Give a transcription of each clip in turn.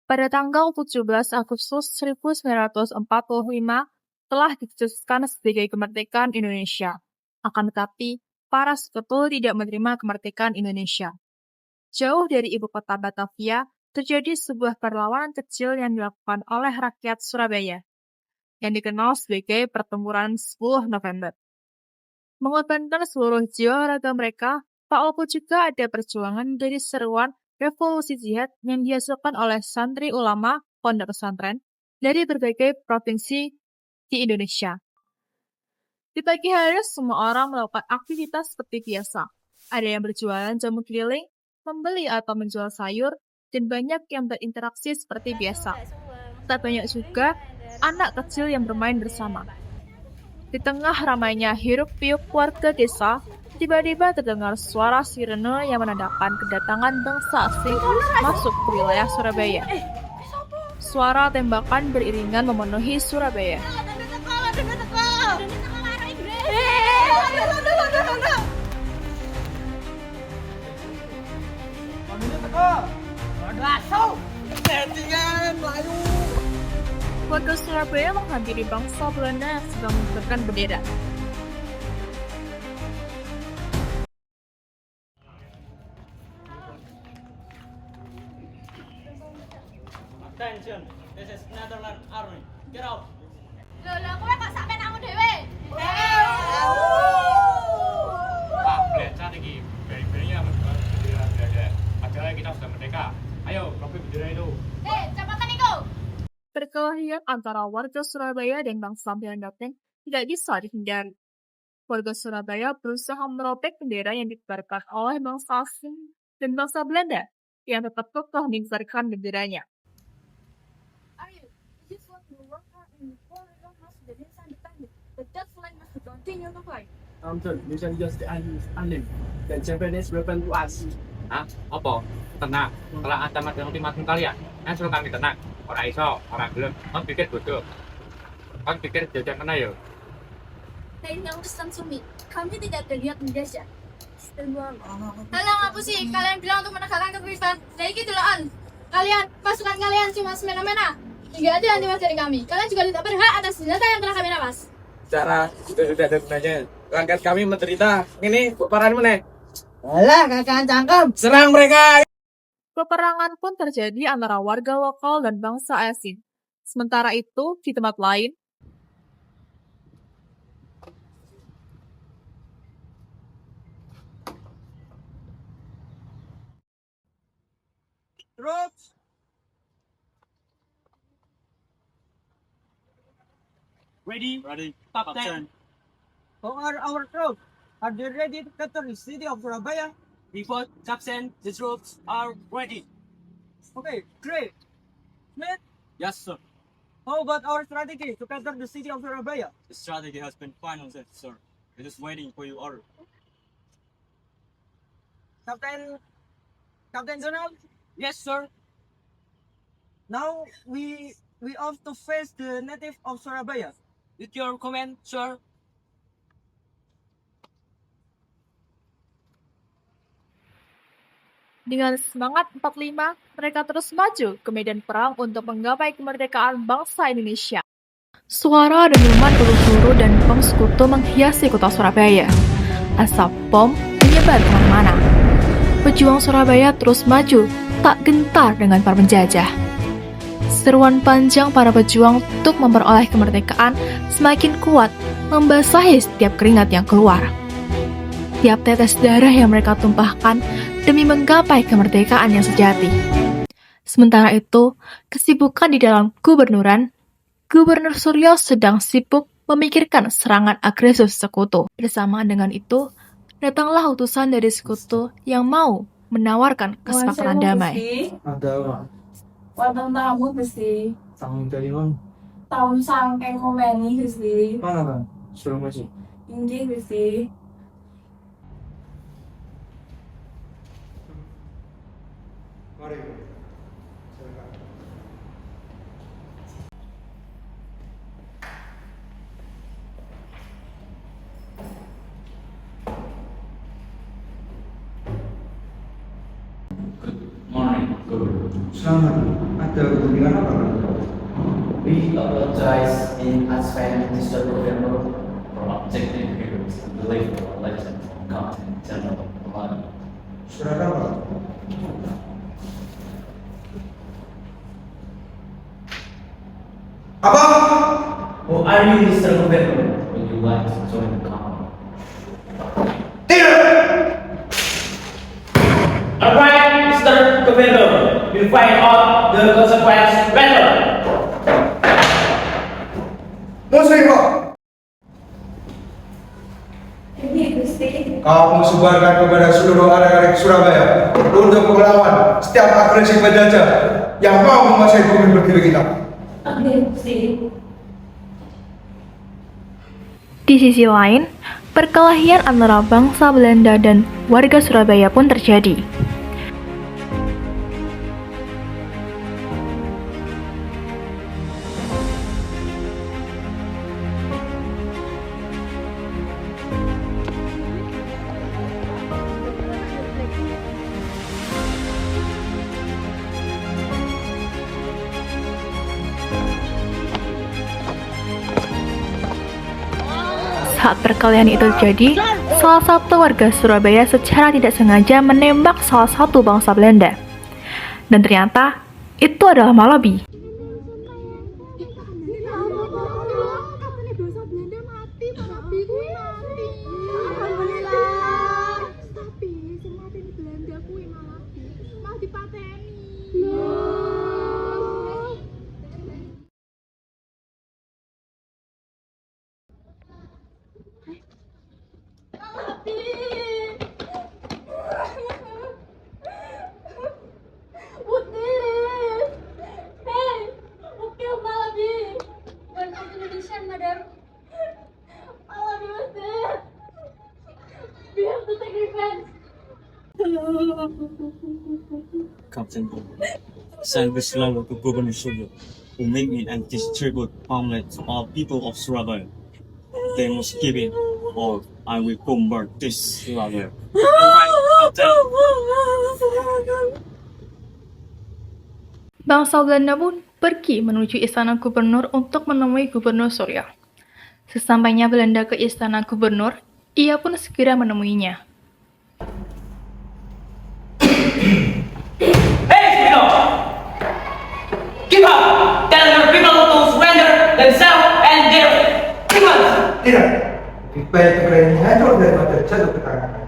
Pada tanggal 17 Agustus 1945 telah dicetuskan sebagai kemerdekaan Indonesia. Akan tetapi, para sekutu tidak menerima kemerdekaan Indonesia. Jauh dari ibu kota Batavia, terjadi sebuah perlawanan kecil yang dilakukan oleh rakyat Surabaya, yang dikenal sebagai Pertempuran 10 November. Mengorbankan seluruh jiwa raga mereka, tak lupa juga ada perjuangan dari seruan revolusi jihad yang dihasilkan oleh santri ulama pondok pesantren dari berbagai provinsi di Indonesia. Di pagi hari, semua orang melakukan aktivitas seperti biasa. Ada yang berjualan jamu keliling, membeli atau menjual sayur, dan banyak yang berinteraksi seperti biasa. Tak banyak juga anak kecil yang bermain bersama. Di tengah ramainya hiruk-pikuk warga desa, tiba-tiba terdengar suara sirene yang menandakan kedatangan bangsa asing masuk ke wilayah Surabaya. Suara tembakan beriringan memenuhi Surabaya. Warga Surabaya menghampiri bangsa Belanda yang sedang mengibarkan bendera. Attention, this is Netherlands Army. Get out. Lho, kowe kok sampe nangmu dhewe? Pak, belajar lagi. Beri-berinya bendera Belanda. Padahal kita sudah merdeka. Ayo, robek bendera itu. Cepatan iku. Perkelahian antara warga Surabaya dan bangsa Belanda tidak bisa dihindari. Warga Surabaya berusaha merobek bendera yang dikibarkan oleh bangsa asing dan bangsa Belanda yang tetap kokoh mengibarkan benderanya. Dan Japanese weapon to us. Hah? Apa? Tenang. Kalau ancaman dengan ultimatum kalian, kan suruh kami tenang. Orang iso, orang gelem. Kan pikir bodoh. Kan pikir jajan mana ya? Yang pesan Sumi, kami tidak terlihat menjajah. Halang apa sih? Kalian bilang untuk menegakkan kekristenan. Dari gitulaan. Pasukan kalian cuma semena-mena. Tidak ada yang dimas dari kami. Kalian juga tidak berhak atas senjata yang telah kami ramas. Cara sudah ada gunanya. Rakyat kami menderita. Ini peperangan mana? Alah, kakak cangkem. Serang mereka! Peperangan pun terjadi antara warga lokal dan bangsa asing. Sementara itu, di tempat lain, Troops! Ready? Ready. Captain. How are our troops? Are they ready to capture the city of Surabaya? Report, Captain. The troops are ready. Okay, great. Smith, Yes, sir. how about our strategy to capture the city of Surabaya? The strategy has been finalized, sir. It is waiting for your order. Captain Donald, Yes, sir. now we have to face the native of Surabaya. With your command, sir. dengan semangat 45, mereka terus maju ke medan perang untuk menggapai kemerdekaan bangsa Indonesia. Suara dentuman peluru dan bom sekutu menghiasi kota Surabaya. Asap bom menyebar kemana-mana. Pejuang Surabaya terus maju, tak gentar dengan para penjajah. Seruan panjang para pejuang untuk memperoleh kemerdekaan semakin kuat, membasahi setiap keringat yang keluar. Tiap tetes darah yang mereka tumpahkan demi menggapai kemerdekaan yang sejati. Sementara itu, kesibukan di dalam gubernuran, Gubernur Suryo sedang sibuk memikirkan serangan agresif sekutu. Bersamaan dengan itu, datanglah utusan dari sekutu yang mau menawarkan kesepakatan damai. Ada apa? Wonten tamu Gusti. Tamu dari mana? Taun sangking ngomeni Gusti. Mana kan? Suruh masuk. Inggih Gusti. Mari. Good morning, Guru. Selamat. Ada kepentingan apa? We apologize in advance, Mr. Governor, for objecting here to believe the legend of Captain General Amani. Surat apa? Apa? Who are you, Mr. Governor? Would you like to join the company? Tidak. Alright, Mr. Governor, we'll find out the consequence better. Muslimah, Ini Gusti. kamu sebarkan kepada seluruh anak-anak Surabaya untuk melawan setiap agresi penjajah yang mau menguasai bumi pertiwi kita. Oke, Gusti. Di sisi lain, perkelahian antara bangsa Belanda dan warga Surabaya pun terjadi. Saat perkelahian itu terjadi, salah satu warga Surabaya secara tidak sengaja menembak salah satu bangsa Belanda. Dan ternyata, itu adalah Malabi. Captain, send this letter to Governor Sugar, who make me and distribute pamphlet to all people of Surabaya. They must give it, or I will bombard this Surabaya. Bangsa Belanda pun pergi menuju istana gubernur untuk menemui Gubernur Surya. Sesampainya Belanda ke istana gubernur, ia pun segera menemuinya. Hey, Spino! Give up! Tell your people to surrender themselves and their demons! Tidak. Lebih baik kalian hancur daripada jatuh ke tangan kami.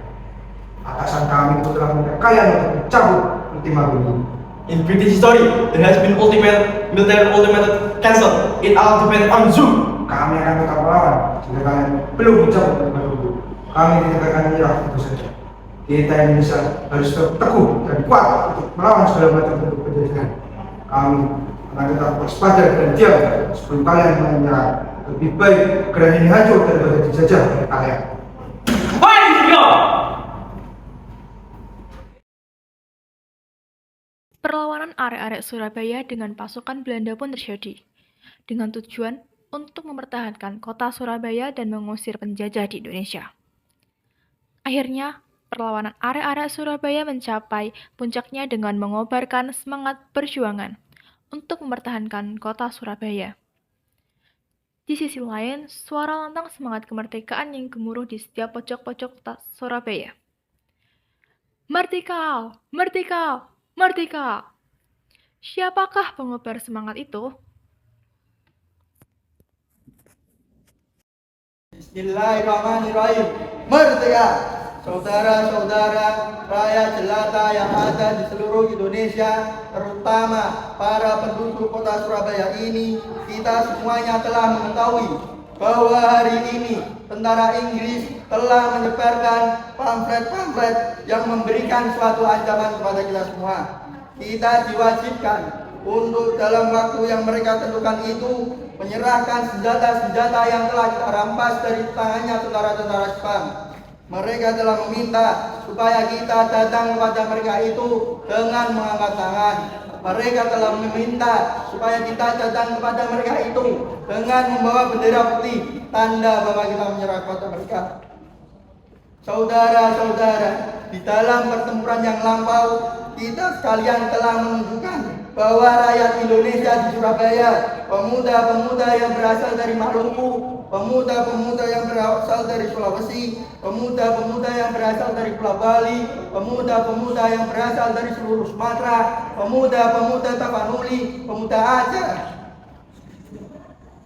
Atasan kami itu telah meminta kalian untuk mencabut ultimatum ini. In British history, there has been military ultimatum cancelled. It all depends on you. Kami akan tetap melawan jika kalian belum mencabut ultimatum itu. Kami tidak akan menyerah itu saja. Kita Indonesia harus tetap teguh dan kuat untuk melawan segala macam bentuk penjajahan. Kami akan tetap waspada dan diam sebelum kalian menyerah. Lebih baik negara ini hancur daripada dijajah oleh kalian. Why, Spino? Perlawanan arek-arek Surabaya dengan pasukan Belanda pun terjadi, dengan tujuan untuk mempertahankan kota Surabaya dan mengusir penjajah di Indonesia. Akhirnya, perlawanan arek-arek Surabaya mencapai puncaknya dengan mengobarkan semangat perjuangan untuk mempertahankan kota Surabaya. Di sisi lain, suara lantang semangat kemerdekaan yang gemuruh di setiap pojok-pojok kota Surabaya. Merdeka! Merdeka! Merdeka! Siapakah pengobar semangat itu? Bismillahirrahmanirrahim. Merdeka! Saudara-saudara rakyat jelata yang ada di seluruh Indonesia, terutama para penduduk kota Surabaya ini, kita semuanya telah mengetahui bahwa hari ini tentara Inggris telah menyebarkan pamflet-pamflet yang memberikan suatu ancaman kepada kita semua. Kita diwajibkan untuk dalam waktu yang mereka tentukan itu menyerahkan senjata-senjata yang telah kita rampas dari tangannya tentara-tentara Jepang. Mereka telah meminta supaya kita datang kepada mereka itu dengan mengangkat tangan. Mereka telah meminta supaya kita datang kepada mereka itu dengan membawa bendera putih, tanda bahwa kita menyerah kepada mereka. Saudara-saudara, di dalam pertempuran yang lampau, kita sekalian telah menunjukkan bahwa rakyat Indonesia di Surabaya, pemuda-pemuda yang berasal dari Maluku, pemuda-pemuda yang berasal dari Sulawesi, pemuda-pemuda yang berasal dari Pulau Bali, pemuda-pemuda yang berasal dari seluruh Sumatera, pemuda-pemuda Tapanuli, pemuda Aceh,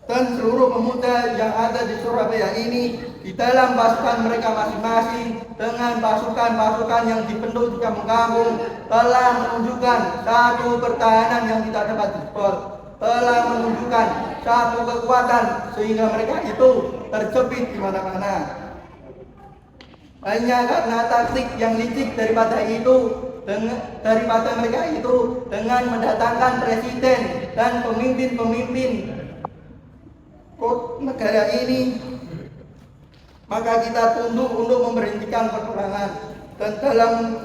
dan seluruh pemuda yang ada di Surabaya ini di dalam pasukan mereka masing-masing dengan pasukan-pasukan yang dibentuk di kampung-kampung telah menunjukkan satu pertahanan yang tidak dapat dijebol, telah menunjukkan satu kekuatan sehingga mereka itu terjepit di mana-mana. Hanya karena taktik yang licik daripada mereka itu dengan mendatangkan presiden dan pemimpin-pemimpin negara ini, maka kita tunduk untuk memberhentikan peperangan. Dan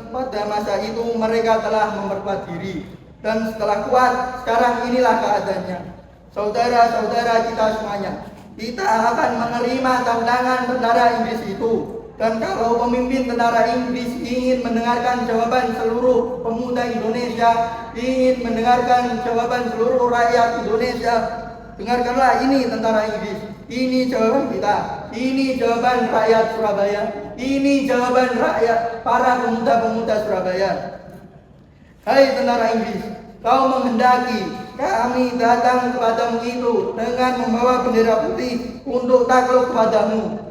pada masa itu mereka telah memperkuat diri, dan setelah kuat sekarang inilah keadaannya. Saudara-saudara kita semuanya, kita akan menerima tantangan tentara Inggris itu. Dan kalau pemimpin tentara Inggris ingin mendengarkan jawaban seluruh pemuda Indonesia, ingin mendengarkan jawaban seluruh rakyat Indonesia, dengarkanlah ini tentara Inggris. Ini jawaban kita. Ini jawaban rakyat Surabaya. Ini jawaban rakyat para pemuda-pemuda Surabaya. Hai tentara Inggris, kau menghendaki kami datang kepadamu itu dengan membawa bendera putih untuk takluk kepadamu.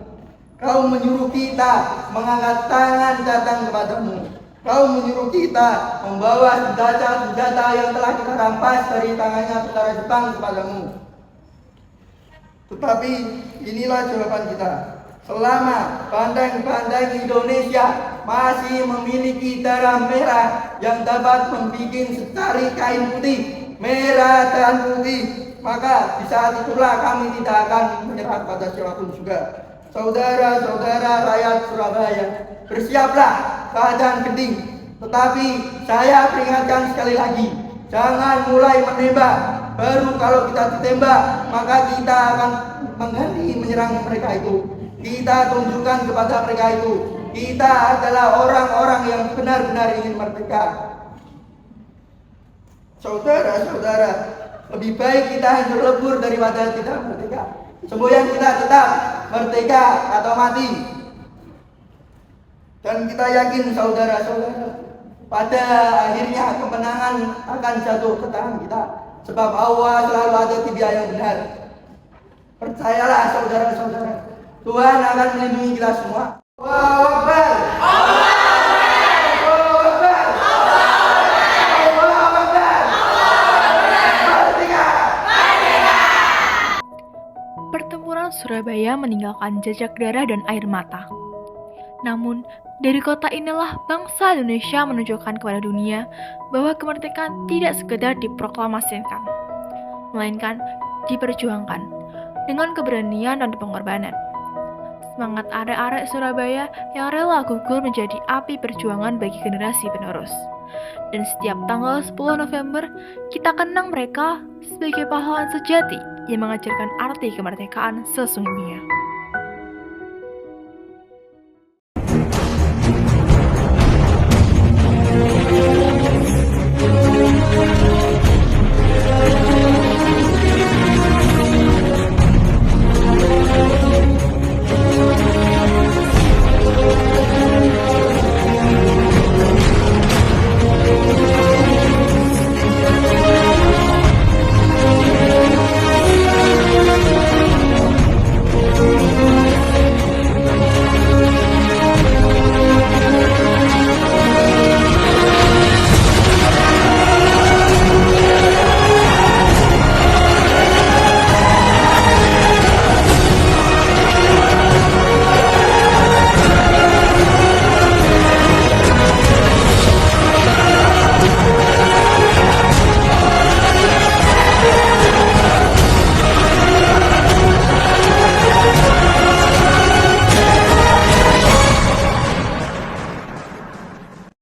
Kau menyuruh kita mengangkat tangan datang kepadamu. Kau menyuruh kita membawa senjata-senjata yang telah kita rampas dari tangannya tentara Jepang kepadamu. Tetapi inilah jawaban kita. Selama banteng-banteng Indonesia masih memiliki darah merah yang dapat membuat secari kain putih, merah dan putih, maka di saat itulah kami tidak akan menyerah pada siapapun juga. Saudara-saudara rakyat Surabaya, bersiaplah keadaan genting. Tetapi saya peringatkan sekali lagi, jangan mulai menembak. Baru kalau kita ditembak, maka kita akan mengganti menyerang mereka itu. Kita tunjukkan kepada mereka itu, kita adalah orang-orang yang benar-benar ingin merdeka. Saudara-saudara, lebih baik kita hancur lebur daripada tidak merdeka. Semboyan kita tetap merdeka atau mati. Dan kita yakin saudara-saudara, pada akhirnya kemenangan akan jatuh ke tangan kita. Sebab Allah selalu ada di pihak yang benar. Percayalah saudara-saudara, Tuhan akan melindungi kita semua. Allahu Akbar. Allahu Akbar. Allahu Akbar. Merdeka. Pertempuran Surabaya meninggalkan jejak darah dan air mata. Namun, dari kota inilah bangsa Indonesia menunjukkan kepada dunia bahwa kemerdekaan tidak sekedar diproklamasikan, melainkan diperjuangkan dengan keberanian dan pengorbanan. Semangat arek-arek Surabaya yang rela gugur menjadi api perjuangan bagi generasi penerus. Dan setiap tanggal 10 November, kita kenang mereka sebagai pahlawan sejati yang mengajarkan arti kemerdekaan sesungguhnya.